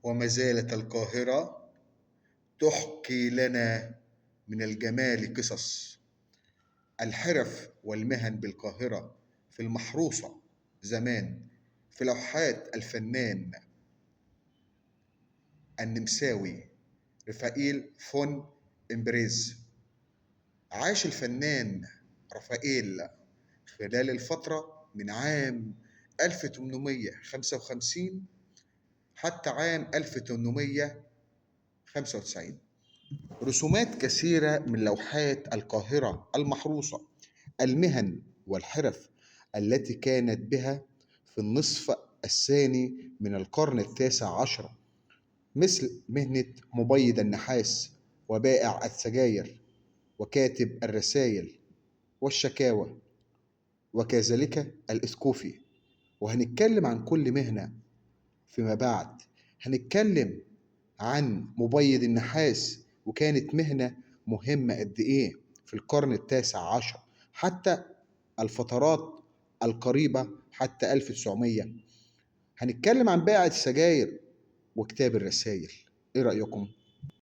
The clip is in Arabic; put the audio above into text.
وما زالت القاهرة تحكي لنا من الجمال قصص. الحرف والمهن بالقاهرة في المحروسة زمان، في لوحات الفنان النمساوي رفائيل فون إمبريز. عاش الفنان رفائيل خلال الفترة من عام 1855 حتى عام 1895. رسومات كثيرة من لوحات القاهرة المحروسة، المهن والحرف التي كانت بها في النصف الثاني من القرن التاسع عشر، مثل مهنة مبيض النحاس وبائع السجاير وكاتب الرسائل والشكاوى، وكذلك الإسكوفي. وهنتكلم عن كل مهنة فيما بعد. هنتكلم عن مبيض النحاس، وكانت مهنة مهمة قد إيه في القرن التاسع عشر حتى الفترات القريبة حتى 1900. هنتكلم عن بائع السجاير وكتاب الرسائل. إيه رأيكم؟